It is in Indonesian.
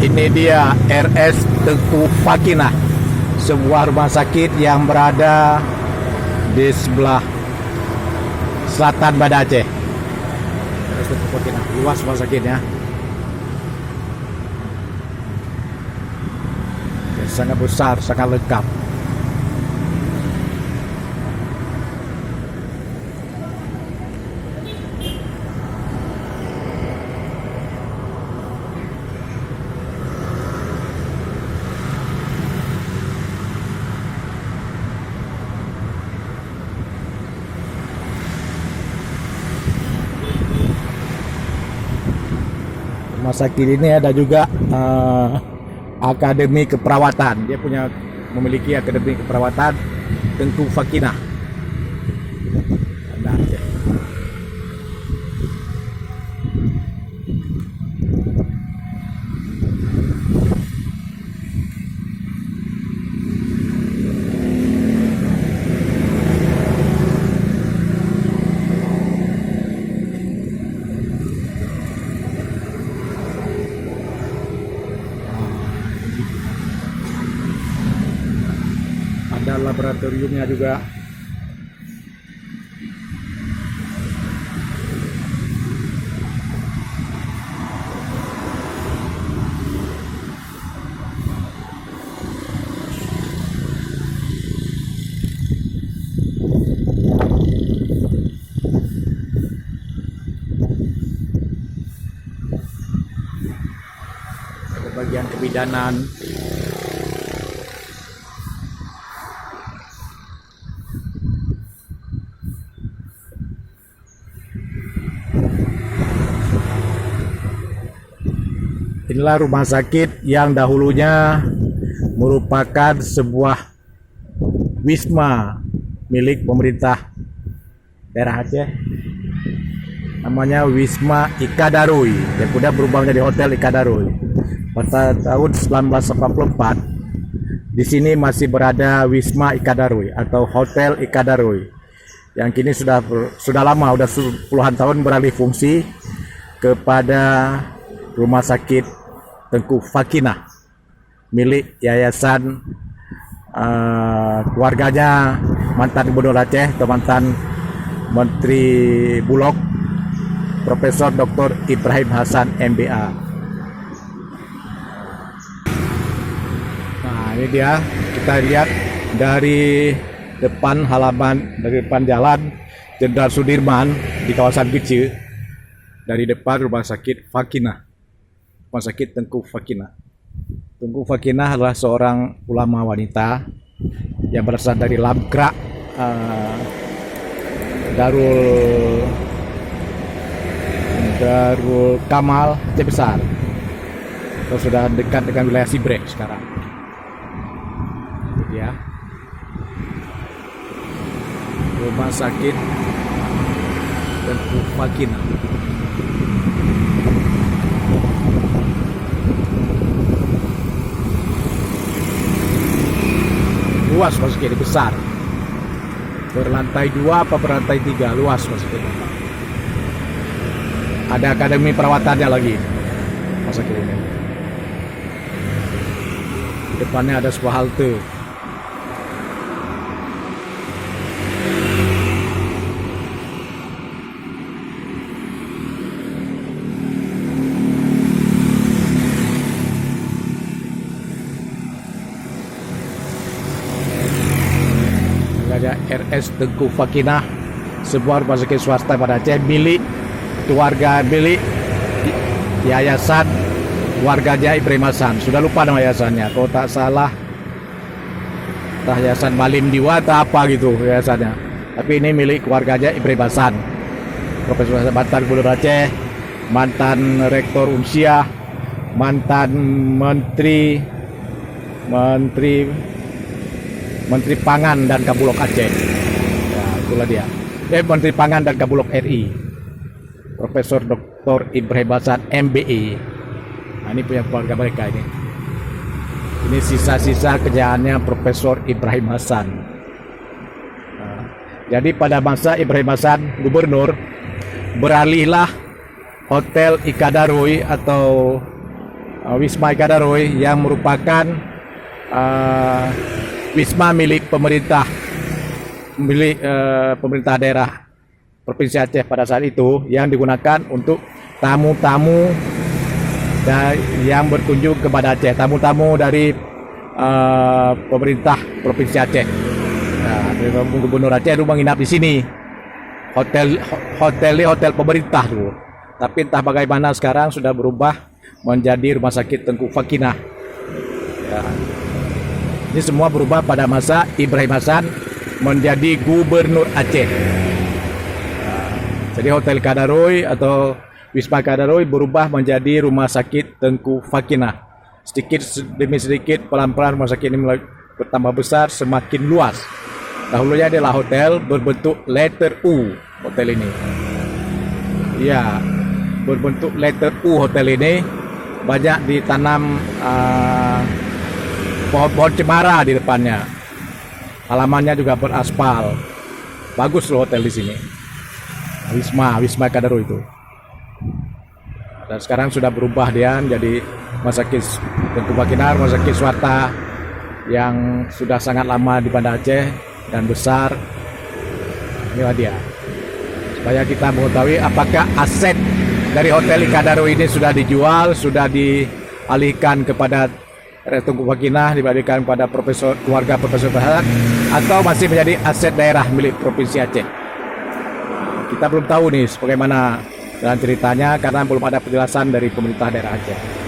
Ini dia RS Tengku Fakinah, sebuah rumah sakit yang berada di sebelah selatan Banda Aceh. RS Tengku Fakinah, luas rumah sakitnya. Sangat besar, sangat lengkap. Rumah sakit ini ada juga akademi keperawatan. Dia memiliki akademi keperawatan Tengku Fakinah. Banda Aceh. Ada laboratoriumnya juga. Ada bagian kebidanan. Inilah rumah sakit yang dahulunya merupakan sebuah wisma milik pemerintah daerah Aceh. Namanya Wisma Ikadarui, yang sudah berubah menjadi Hotel Ikadarui. Pada tahun 1984, di sini masih berada Wisma Ikadarui atau Hotel Ikadarui, yang kini sudah lama, sudah puluhan tahun beralih fungsi kepada Rumah Sakit Tengku Fakinah milik yayasan keluarganya mantan Gubernur Aceh atau mantan Menteri Bulog Profesor Dr. Ibrahim Hassan MBA. Nah, ini dia, kita lihat dari depan halaman, dari depan jalan Jenderal Sudirman di kawasan Bici, dari depan Rumah Sakit Fakinah, Rumah Sakit Tengku Fakinah. Tengku Fakinah adalah seorang ulama wanita yang berasal dari Lamkrak, Darul Kamal Aceh Besar. Atau sudah dekat dengan wilayah Sibrek sekarang. Itu dia. Rumah Sakit Tengku Fakinah. Luas rumah sakit ini, besar. Berlantai 2 apa berlantai 3, luas rumah sakit ini. Ada akademi perawatannya lagi rumah sakit ini. Di depannya ada sebuah halte. Ada RS Tengku Fakinah, sebuah rumah sakit swasta pada Aceh milik keluarga, milik yayasan keluarganya Ibrahim Hassan. Sudah lupa nama yayasannya, kalau tak salah entah Yayasan Malim Diwa atau apa gitu yayasannya. Tapi ini milik keluarganya Ibrahim Hassan, Profesor mantan Gubernur Aceh, mantan Rektor Unsia, mantan Menteri Pangan dan Kabulok Aceh. Ya, itulah dia. Menteri Pangan dan Kabulok RI. Profesor Dr. Ibrahim Hassan MBE. Nah, ini punya keluarga mereka ini. Ini sisa-sisa kejayaannya Profesor Ibrahim Hassan. Nah, jadi pada masa Ibrahim Hassan gubernur, beralihlah Hotel Ikadarui atau Wisma Ikadaroi yang merupakan wisma milik pemerintah daerah Provinsi Aceh pada saat itu, yang digunakan untuk tamu-tamu yang berkunjung kepada Aceh, tamu-tamu dari pemerintah Provinsi Aceh. Nah, Gubernur Aceh itu menginap di sini. Hotel pemerintah dulu. Tapi entah bagaimana sekarang sudah berubah menjadi Rumah Sakit Tengku Fakinah. Ya. Ini semua berubah pada masa Ibrahim Hasan menjadi Gubernur Aceh. Jadi Hotel Kadaroi atau Wisma Kadaroi berubah menjadi Rumah Sakit Tengku Fakinah. Sedikit demi sedikit, pelan-pelan rumah sakit ini bertambah besar, semakin luas. Dahulunya adalah hotel berbentuk letter U, hotel ini. Ya, berbentuk letter U hotel ini. Banyak ditanam pohon-pohon cemara di depannya. Halamannya juga beraspal. Bagus loh hotel di sini. Wisma Kadaroi itu. Dan sekarang sudah berubah dia menjadi Rumah Sakit Tengku Fakinah, rumah sakit swasta yang sudah sangat lama di Banda Aceh dan besar. Inilah dia. Supaya kita mengetahui apakah aset dari Hotel Kadaroi ini sudah dijual, sudah dialihkan kepada Tengku Fakinah, dialihkan kepada keluarga Profesor Hasan, atau masih menjadi aset daerah milik Provinsi Aceh. Kita belum tahu nih bagaimana dalam ceritanya karena belum ada penjelasan dari pemerintah daerah Aceh.